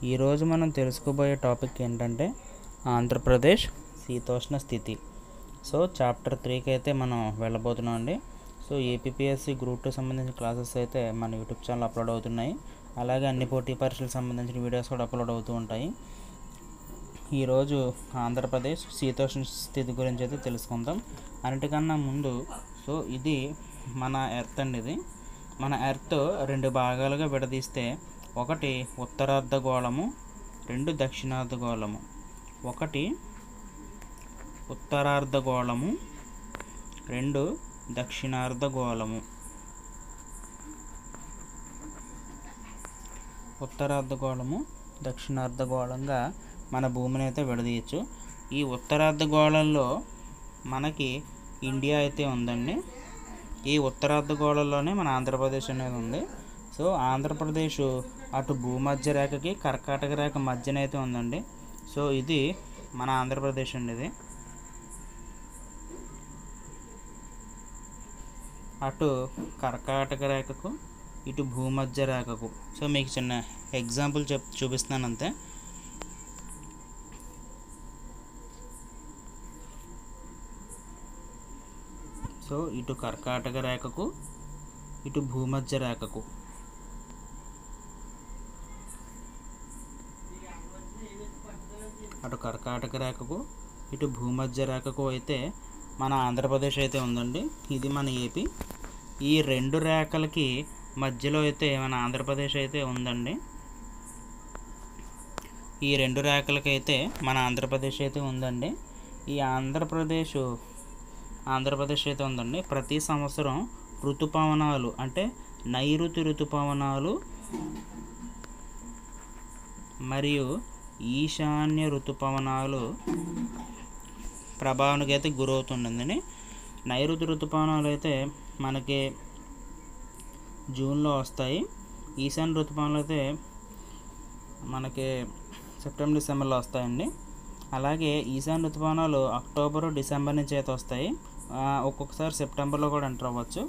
ఈరోజు మనం తెలుసుకోబోయే టాపిక్ ఏంటంటే ఆంధ్రప్రదేశ్ శీతోష్ణ స్థితి. సో చాప్టర్ 3కి అయితే మనం వెళ్ళబోతున్నాం అండి. సో ఏపీఎస్సి గ్రూప్ 2 సంబంధించిన క్లాసెస్ అయితే మన యూట్యూబ్ ఛానల్ అప్లోడ్ అవుతున్నాయి. అలాగే అన్ని పోటీ పరీక్షలకు సంబంధించిన వీడియోస్ కూడా అప్లోడ్ అవుతూ ఉంటాయి. ఈరోజు ఆంధ్రప్రదేశ్ శీతోష్ణ స్థితి గురించి అయితే తెలుసుకుందాం. అన్నిటికన్నా ముందు సో ఇది మన ఎర్త్ అండి. ఇది మన ఎర్త్ 2 భాగాలుగా విడదీస్తే ఒకటి ఉత్తరార్ధగోళము, 2 దక్షిణార్ధగోళము. ఒకటి ఉత్తరార్ధగోళము, 2 దక్షిణార్ధగోళము. ఉత్తరార్ధగోళము, దక్షిణార్ధగోళంగా మన భూమిని అయితే విడదీయచ్చు. ఈ ఉత్తరార్ధగోళంలో మనకి ఇండియా అయితే ఉందండి. ఈ ఉత్తరార్ధగోళంలోనే మన ఆంధ్రప్రదేశ్ అనేది ఉంది. సో ఆంధ్రప్రదేశ్ అటు భూమధ్య రేఖకి కర్కాటక రేఖ మధ్యన అయితే ఉందండి. సో ఇది మన ఆంధ్రప్రదేశ్ అండి. ఇది అటు కర్కాటక రేఖకు, ఇటు భూమధ్య రేఖకు. సో మీకు చిన్న ఎగ్జాంపుల్ చూపిస్తున్నాను అంతే. సో ఇటు కర్కాటక రేఖకు, ఇటు భూమధ్య రేఖకు. అటు కర్కాటక రేఖకు, ఇటు భూమధ్య రేఖకు అయితే మన ఆంధ్రప్రదేశ్ అయితే ఉందండి. ఇది మన ఏపీ. ఈ 2 రేఖలకి మధ్యలో అయితే మన ఆంధ్రప్రదేశ్ అయితే ఉందండి. ఈ 2 రేఖలకైతే మన ఆంధ్రప్రదేశ్ అయితే ఉందండి. ఈ ఆంధ్రప్రదేశ్ అయితే ఉందండి. ప్రతి సంవత్సరం ఋతుపవనాలు అంటే నైరుతి ఋతుపవనాలు మరియు ఈశాన్య ఋతుపవనాలు ప్రభావానికి అయితే గురవుతుంటుందండి. నైరుతి ఋతుపవనాలు అయితే మనకి జూన్లో వస్తాయి. ఈశాన్య ఋతుపవనాలు అయితే మనకి సెప్టెంబర్ డిసెంబర్లో వస్తాయండి. అలాగే ఈశాన్య ఋతుపవనాలు అక్టోబరు డిసెంబర్ నుంచి అయితే వస్తాయి. ఒక్కొక్కసారి సెప్టెంబర్లో కూడా ఎంటర్ అవ్వచ్చు.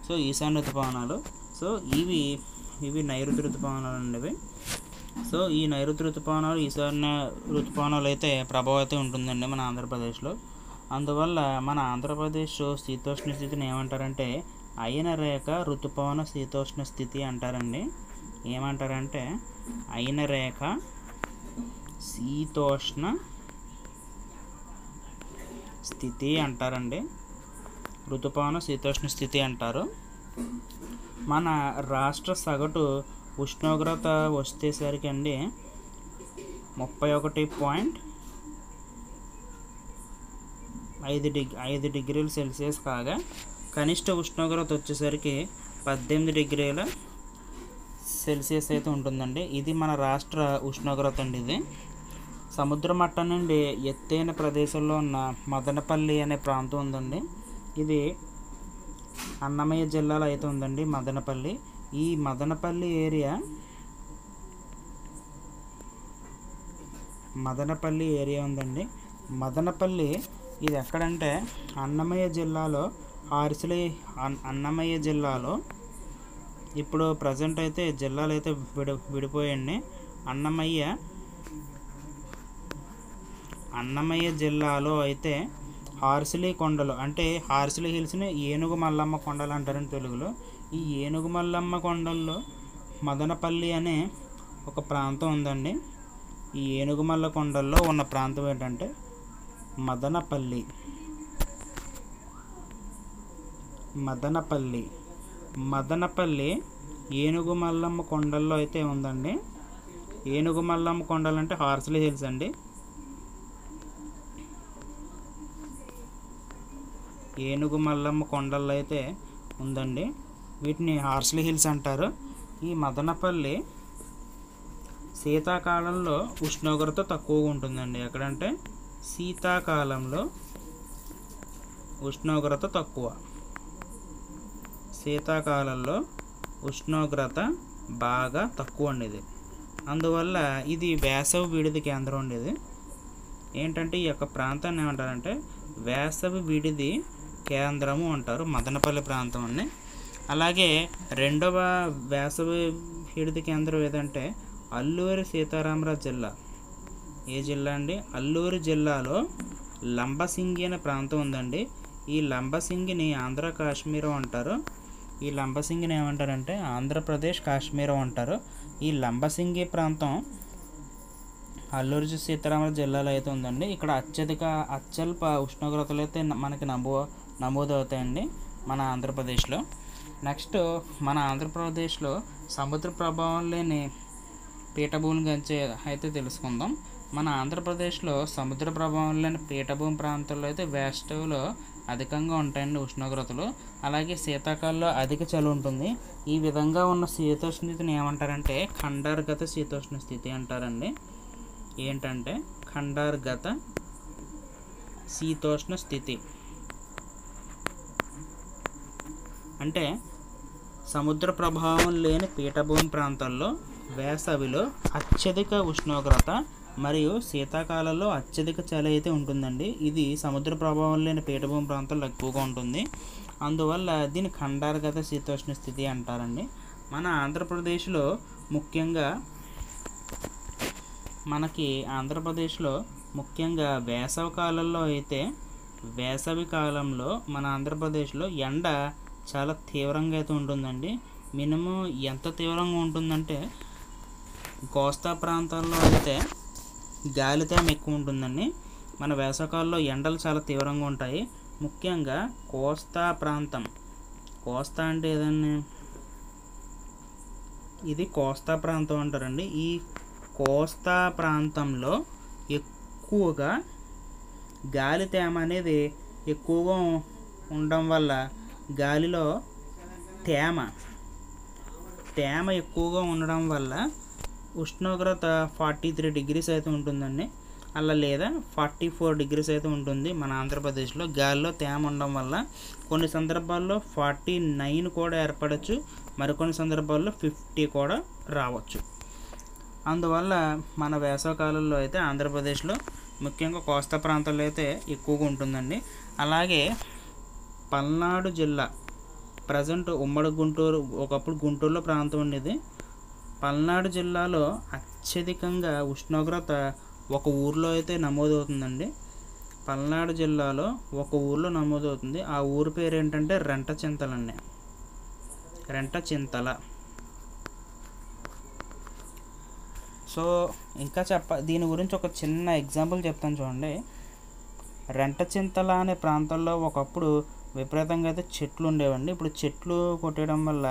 సో ఈశాన్య ఋతుపవనాలు. సో ఇవి నైరుతి ఋతుపవనాలు అండి. సో ఈ నైరుతి ఋతుపవనాలు, ఈశాన్య ఋతుపవనాలు అయితే ప్రభావం అయితే ఉంటుందండి మన ఆంధ్రప్రదేశ్లో. అందువల్ల మన ఆంధ్రప్రదేశ్ శీతోష్ణ స్థితిని ఏమంటారంటే అయన రేఖ ఋతుపవన శీతోష్ణ స్థితి అంటారండి. ఏమంటారంటే అయన రేఖ శీతోష్ణ స్థితి అంటారండి. ఋతుపవన శీతోష్ణ స్థితి అంటారు. మన రాష్ట్ర సగటు ఉష్ణోగ్రత వచ్చేసరికి అండి 31.5 డిగ్రీల సెల్సియస్ కాగా కనిష్ట ఉష్ణోగ్రత వచ్చేసరికి 18 డిగ్రీల సెల్సియస్ అయితే ఉంటుందండి. ఇది మన రాష్ట్ర ఉష్ణోగ్రత అండి. ఇది సముద్ర మట్టం నుండి ఎత్తైన ప్రదేశంలో ఉన్న మదనపల్లి అనే ప్రాంతం ఉందండి. ఇది అన్నమయ్య జిల్లాలో అయితే ఉందండి మదనపల్లి. ఈ మదనపల్లి ఏరియా ఉందండి. మదనపల్లి ఇది ఎక్కడంటే అన్నమయ్య జిల్లాలో ఇప్పుడు ప్రజెంట్ అయితే జిల్లాలు అయితే విడిపోయండి. అన్నమయ్య జిల్లాలో అయితే హార్సిలీ కొండలు అంటే హార్సిలీ హిల్స్ని ఏనుగు మల్లమ్మ కొండలు అంటారని తెలుగులో. ఈ ఏనుగు మల్లమ్మ కొండల్లో మదనపల్లి అనే ఒక ప్రాంతం ఉందండి. ఈ ఏనుగుమల్ల కొండల్లో ఉన్న ప్రాంతం ఏంటంటే మదనపల్లి ఏనుగుమల్లమ్మ కొండల్లో అయితే ఉందండి. ఏనుగుమల్లమ్మ కొండలు అంటే హార్సిలీ హిల్స్ అండి. ఏనుగుమల్లమ్మ కొండల్లో అయితే ఉందండి. వీటిని హార్సిలీ హిల్స్ అంటారు. ఈ మదనపల్లి శీతాకాలంలో ఉష్ణోగ్రత తక్కువగా ఉంటుందండి. ఎక్కడంటే శీతాకాలంలో ఉష్ణోగ్రత తక్కువ, శీతాకాలంలో ఉష్ణోగ్రత బాగా తక్కువ ఉండేది. అందువల్ల ఇది వేసవి విడిది కేంద్రం ఉండేది. ఏంటంటే ఈ యొక్క ప్రాంతాన్ని ఏమంటారంటే వేసవి విడిది కేంద్రము అంటారు, మదనపల్లి ప్రాంతం అండి. అలాగే రెండవ వేసవి విడిది కేంద్రం ఏదంటే అల్లూరి సీతారామరాజు జిల్లా. ఏ జిల్లా అండి? అల్లూరు జిల్లాలో లంబసింగి అనే ప్రాంతం ఉందండి. ఈ లంబసింగిని ఆంధ్ర కాశ్మీరం అంటారు. ఈ లంబసింగిని ఏమంటారంటే ఆంధ్రప్రదేశ్ కాశ్మీరం అంటారు. ఈ లంబసింగి ప్రాంతం అల్లూరి సీతారామరాజు జిల్లాలో అయితే ఉందండి. ఇక్కడ అత్యల్ప ఉష్ణోగ్రతలు అయితే మనకి నమోదవుతాయండి మన ఆంధ్రప్రదేశ్లో. నెక్స్ట్ మన ఆంధ్రప్రదేశ్లో సముద్ర ప్రభావం లేని పీఠభూమి గురించి అయితే తెలుసుకుందాం. మన ఆంధ్రప్రదేశ్లో సముద్ర ప్రభావం లేని పీఠభూమి ప్రాంతాల్లో అయితే వేసవిలో అధికంగా ఉంటాయండి ఉష్ణోగ్రతలు. అలాగే శీతాకాలంలో అధిక చలి ఉంటుంది. ఈ విధంగా ఉన్న శీతోష్ణ స్థితిని ఏమంటారంటే ఖండార్గత శీతోష్ణ స్థితి అంటారండి. ఏంటంటే ఖండార్గత శీతోష్ణ స్థితి అంటే సముద్ర ప్రభావం లేని పీఠభూమి ప్రాంతాల్లో వేసవిలో అత్యధిక ఉష్ణోగ్రత మరియు శీతాకాలంలో అత్యధిక చలి అయితే ఉంటుందండి. ఇది సముద్ర ప్రభావం లేని పీఠభూమి ప్రాంతాల్లో ఎక్కువగా ఉంటుంది. అందువల్ల దీన్ని ఖండార్గత శీతోష్ణ స్థితి అంటారండి. మన ఆంధ్రప్రదేశ్లో ముఖ్యంగా వేసవి కాలంలో అయితే వేసవి కాలంలో మన ఆంధ్రప్రదేశ్లో ఎండ చాలా తీవ్రంగా అయితే ఉంటుందండి. మినిమం ఎంత తీవ్రంగా ఉంటుందంటే కోస్తా ప్రాంతాల్లో అయితే గాలి తేమ ఎక్కువ ఉంటుందండి. మన వేసవికాలంలో ఎండలు చాలా తీవ్రంగా ఉంటాయి. ముఖ్యంగా కోస్తా ప్రాంతం, కోస్తా అంటే ఏదండి, ఇది కోస్తా ప్రాంతం అంటారండి. ఈ కోస్తా ప్రాంతంలో ఎక్కువగా గాలి తేమ అనేది ఎక్కువగా ఉండడం వల్ల గాలిలో తేమ ఎక్కువగా ఉండడం వల్ల ఉష్ణోగ్రత 43 degrees అయితే ఉంటుందండి. అలా లేదా 44 degrees అయితే ఉంటుంది మన ఆంధ్రప్రదేశ్లో. గాలిలో తేమ ఉండడం వల్ల కొన్ని సందర్భాల్లో 49 కూడా ఏర్పడవచ్చు, మరికొన్ని సందర్భాల్లో 50 కూడా రావచ్చు. అందువల్ల మన వేసవికాలంలో అయితే ఆంధ్రప్రదేశ్లో ముఖ్యంగా కోస్తా ప్రాంతాల్లో అయితే ఎక్కువగా ఉంటుందండి. అలాగే పల్నాడు జిల్లా, ప్రజెంట్ ఉమ్మడి గుంటూరు, ఒకప్పుడు గుంటూరులో ప్రాంతం ఉండేది. పల్నాడు జిల్లాలో అత్యధికంగా ఉష్ణోగ్రత ఒక ఊరిలో అయితే నమోదవుతుందండి. పల్నాడు జిల్లాలో ఒక ఊరిలో నమోదవుతుంది. ఆ ఊరి పేరు ఏంటంటే రెంటచింతలండి. రెంటచింతల. సో ఇంకా దీని గురించి ఒక చిన్న ఎగ్జాంపుల్ చెప్తాను చూడండి. రెంటచింతల అనే ప్రాంతాల్లో ఒకప్పుడు విపరీతంగా అయితే చెట్లు ఉండేవండి. ఇప్పుడు చెట్లు కొట్టేయడం వల్ల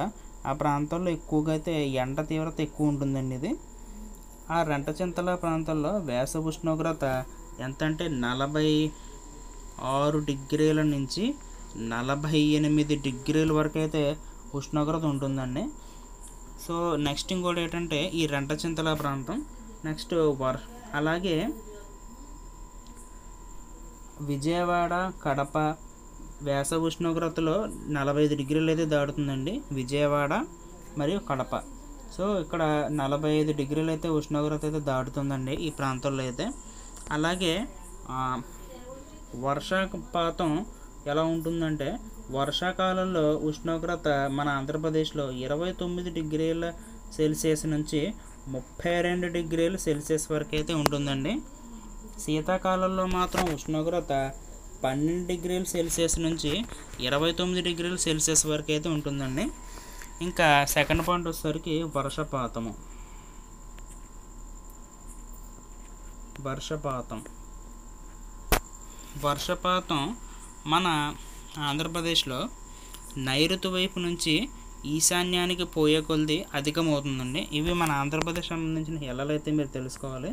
ఆ ప్రాంతాల్లో ఎక్కువగా అయితే ఎండ తీవ్రత ఎక్కువ ఉంటుందండి. ఇది ఆ రెంటచింతల ప్రాంతాల్లో వేసవి ఉష్ణోగ్రత ఎంత అంటే 46 degrees నుంచి 48 degrees వరకు అయితే ఉష్ణోగ్రత ఉంటుందండి. సో నెక్స్ట్ ఇంకోటి ఏంటంటే ఈ రెంటచింతల ప్రాంతం. నెక్స్ట్ అలాగే విజయవాడ, కడప వేసవి ఉష్ణోగ్రతలో 45 degrees అయితే దాటుతుందండి. విజయవాడ మరియు కడప. సో ఇక్కడ 45 degrees అయితే ఉష్ణోగ్రత అయితే దాటుతుందండి ఈ ప్రాంతాల్లో అయితే. అలాగే వర్షపాతం ఎలా ఉంటుందంటే వర్షాకాలంలో ఉష్ణోగ్రత మన ఆంధ్రప్రదేశ్లో 29 degrees Celsius నుంచి 32 degrees Celsius వరకు అయితే ఉంటుందండి. శీతాకాలంలో మాత్రం ఉష్ణోగ్రత 12 degrees Celsius నుంచి 29 degrees Celsius వరకు అయితే ఉంటుందండి. ఇంకా సెకండ్ పాయింట్ వచ్చేసరికి వర్షపాతం మన ఆంధ్రప్రదేశ్లో నైరుతి వైపు నుంచి ఈశాన్యానికి పోయే కొలది అధికమవుతుందండి. ఇవి మన ఆంధ్రప్రదేశ్ సంబంధించిన ఎల్లలు అయితే మీరు తెలుసుకోవాలి.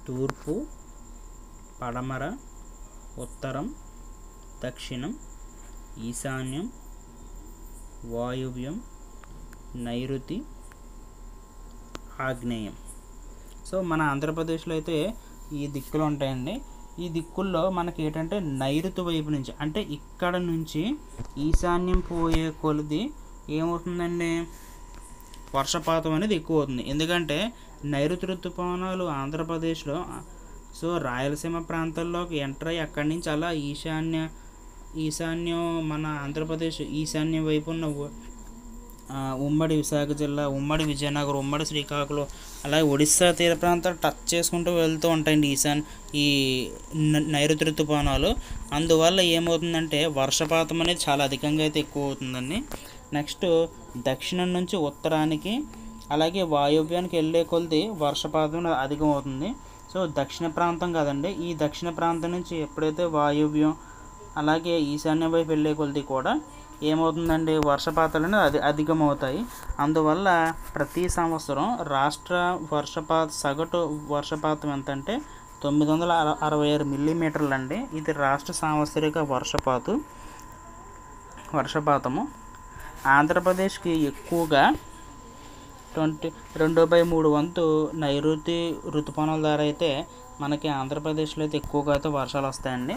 తూర్పు, పడమర, ఉత్తరం, దక్షిణం, ఈశాన్యం, వాయువ్యం, నైరుతి, ఆగ్నేయం. సో మన ఆంధ్రప్రదేశ్లో అయితే ఈ దిక్కులు ఉంటాయండి. ఈ దిక్కుల్లో మనకి ఏంటంటే నైరుతి వైపు నుంచి అంటే ఇక్కడ నుంచి ఈశాన్యం పోయే కొలది ఏమవుతుందండి, వర్షపాతం అనేది ఎక్కువ అవుతుంది. ఎందుకంటే నైరుతి ఋతుపవనాలు ఆంధ్రప్రదేశ్లో సో రాయలసీమ ప్రాంతాల్లోకి ఎంటర్ అయ్యి అక్కడి నుంచి అలా ఈశాన్యం మన ఆంధ్రప్రదేశ్ ఈశాన్యం వైపు ఉన్న ఉమ్మడి విశాఖ జిల్లా, ఉమ్మడి విజయనగరం, ఉమ్మడి శ్రీకాకుళం, అలాగే ఒడిస్సా తీర ప్రాంతాలు టచ్ చేసుకుంటూ వెళ్తూ ఉంటాయండి ఈ నైరుతి ఋతుపవనాలు. అందువల్ల ఏమవుతుందంటే వర్షపాతం అనేది చాలా అధికంగా అయితే ఎక్కువ అవుతుందండి. నెక్స్ట్ దక్షిణం నుంచి ఉత్తరానికి అలాగే వాయువ్యానికి వెళ్ళే కొలది వర్షపాతం అధికం అవుతుంది. సో దక్షిణ ప్రాంతం కదండి, ఈ దక్షిణ ప్రాంతం నుంచి ఎప్పుడైతే వాయువ్యం అలాగే ఈశాన్య వైపు వెళ్ళే కొలది కూడా ఏమవుతుందండి, వర్షపాతాలు అనేది అధికమవుతాయి. అందువల్ల ప్రతి సంవత్సరం రాష్ట్ర సగటు వర్షపాతం ఎంతంటే 966 మిల్లీమీటర్లు అండి. ఇది రాష్ట్ర సాంవత్సరిక వర్షపాతము. ఆంధ్రప్రదేశ్కి ఎక్కువగా 2/3 వంతు నైరుతి ఋతుపవనాల ద్వారా అయితే మనకి ఆంధ్రప్రదేశ్లో అయితే ఎక్కువగా అయితే వర్షాలు వస్తాయండి.